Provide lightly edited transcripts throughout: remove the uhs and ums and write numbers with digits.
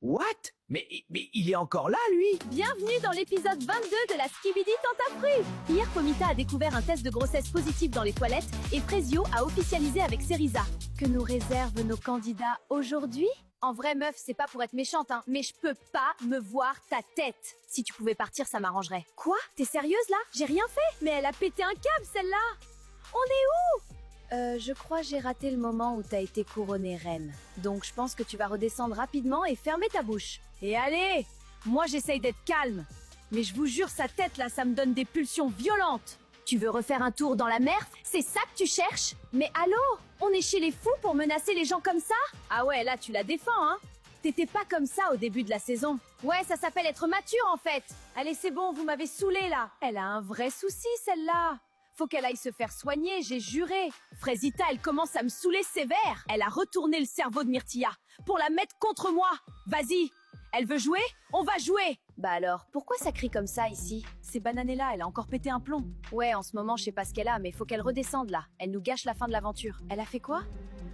What? Mais il est encore là, lui? Bienvenue dans l'épisode 22 de la Skibidi Tentafru. Hier, Pomita a découvert un test de grossesse positif dans les toilettes et Frezio a officialisé avec Cerisa. Que nous réservent nos candidats aujourd'hui? En vrai, meuf, c'est pas pour être méchante, hein, mais je peux pas me voir ta tête. Si tu pouvais partir, ça m'arrangerait. Quoi? T'es sérieuse, là? J'ai rien fait? Mais elle a pété un câble, celle-là! On est où? Je crois j'ai raté le moment où t'as été couronnée reine. Donc je pense que tu vas redescendre rapidement et fermer ta bouche. Et allez! Moi j'essaye d'être calme. Mais je vous jure, sa tête là, ça me donne des pulsions violentes. Tu veux refaire un tour dans la mer? C'est ça que tu cherches? Mais allô? On est chez les fous pour menacer les gens comme ça? Ah ouais, là tu la défends, hein? T'étais pas comme ça au début de la saison. Ouais, ça s'appelle être mature en fait. Allez, c'est bon, vous m'avez saoulé là. Elle a un vrai souci celle-là. Faut qu'elle aille se faire soigner, j'ai juré. Frezita, elle commence à me saouler sévère. Elle a retourné le cerveau de Myrtilla pour la mettre contre moi. Vas-y. Elle veut jouer? On va jouer. Bah alors, pourquoi ça crie comme ça ici? C'est Bananella, elle a encore pété un plomb. Ouais, en ce moment, je sais pas ce qu'elle a, mais faut qu'elle redescende là. Elle nous gâche la fin de l'aventure. Elle a fait quoi?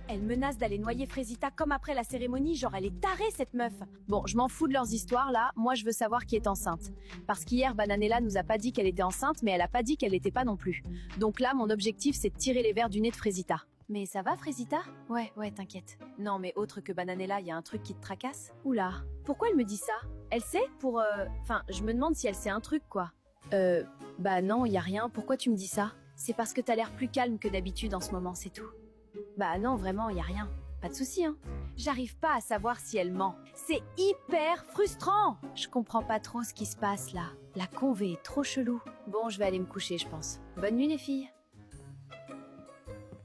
Elle menace d'aller noyer Frezita comme après la cérémonie, genre elle est tarée cette meuf. Bon, je m'en fous de leurs histoires là, moi je veux savoir qui est enceinte. Parce qu'hier, Bananella nous a pas dit qu'elle était enceinte, mais elle a pas dit qu'elle l'était pas non plus. Donc là, mon objectif c'est de tirer les vers du nez de Frezita. Mais ça va Frezita? Ouais, t'inquiète. Non mais autre que Bananella, y a un truc qui te tracasse? Oula, pourquoi elle me dit ça? Elle sait pour Enfin, je me demande si elle sait un truc quoi. Bah non, y a rien, pourquoi tu me dis ça? C'est parce que t'as l'air plus calme que d'habitude en ce moment, c'est tout. Bah non, vraiment, y a rien. Pas de souci, hein. J'arrive pas à savoir si elle ment. C'est hyper frustrant. Je comprends pas trop ce qui se passe là. La convé est trop chelou. Bon, je vais aller me coucher, je pense. Bonne nuit les filles.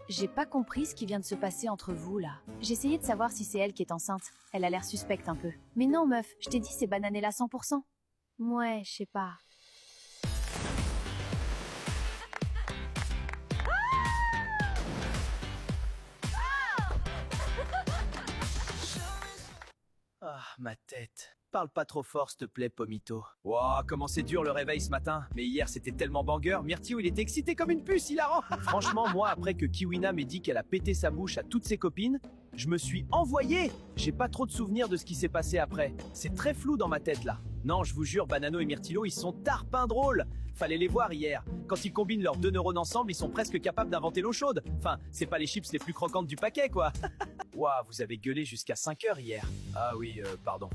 J'ai pas compris ce qui vient de se passer entre vous là. J'essayais de savoir si c'est elle qui est enceinte. Elle a l'air suspecte un peu. Mais non meuf, je t'ai dit c'est Bananella 100%. Ouais, je sais pas. Ah, ma tête. Parle pas trop fort, s'il te plaît, Pomito. Wow, comment c'est dur le réveil ce matin. Mais hier, c'était tellement banger. Myrtille, il était excité comme une puce, hilarant. Franchement, moi, après que Kiwina m'ait dit qu'elle a pété sa bouche à toutes ses copines, je me suis envoyé. J'ai pas trop de souvenirs de ce qui s'est passé après. C'est très flou dans ma tête, là. Non, je vous jure, Banano et Myrtillo, ils sont tarpins drôles. Fallait les voir hier. Quand ils combinent leurs deux neurones ensemble, ils sont presque capables d'inventer l'eau chaude. Enfin, c'est pas les chips les plus croquantes du paquet, quoi. Ouah, vous avez gueulé jusqu'à 5 heures hier. Ah oui, pardon.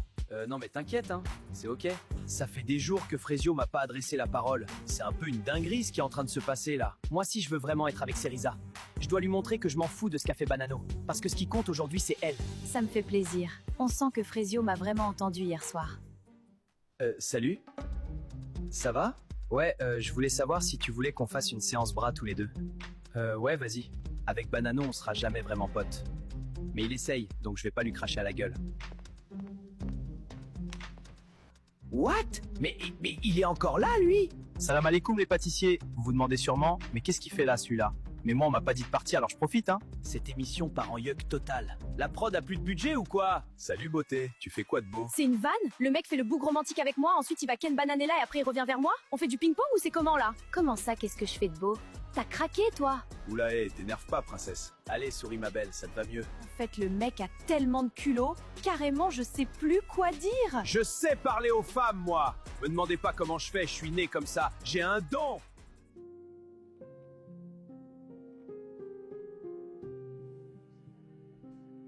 Non mais t'inquiète, hein, c'est ok. Ça fait des jours que Frezio m'a pas adressé la parole. C'est un peu une dinguerie ce qui est en train de se passer là. Moi si je veux vraiment être avec Cerisa, je dois lui montrer que je m'en fous de ce qu'a fait Banano. Parce que ce qui compte aujourd'hui c'est elle. Ça me fait plaisir. On sent que Frezio m'a vraiment entendu hier soir. Salut. Ça va? Ouais, je voulais savoir si tu voulais qu'on fasse une séance bras tous les deux. Ouais, vas-y. Avec Banano on sera jamais vraiment potes. Mais il essaye, donc je vais pas lui cracher à la gueule. What? Mais il est encore là, lui? Salam alaikum les pâtissiers. Vous vous demandez sûrement, mais qu'est-ce qu'il fait là celui-là? Mais moi on m'a pas dit de partir alors je profite hein. Cette émission part en yuck total. La prod a plus de budget ou quoi? Salut beauté, tu fais quoi de beau? C'est une vanne? Le mec fait le bougre romantique avec moi, ensuite il va ken Bananella et après il revient vers moi? On fait du ping-pong ou c'est comment là? Comment ça, qu'est-ce que je fais de beau? T'as craqué toi? Oula t'énerve pas princesse. Allez, souris ma belle, ça te va mieux. En fait, le mec a tellement de culot, carrément je sais plus quoi dire. Je sais parler aux femmes, moi. Me demandez pas comment je fais, je suis né comme ça. J'ai un don.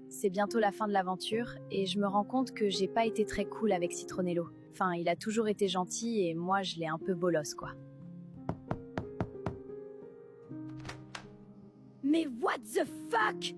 C'est bientôt la fin de l'aventure et je me rends compte que j'ai pas été très cool avec Citronello. Enfin, il a toujours été gentil et moi je l'ai un peu bolosse quoi. Mais what the fuck?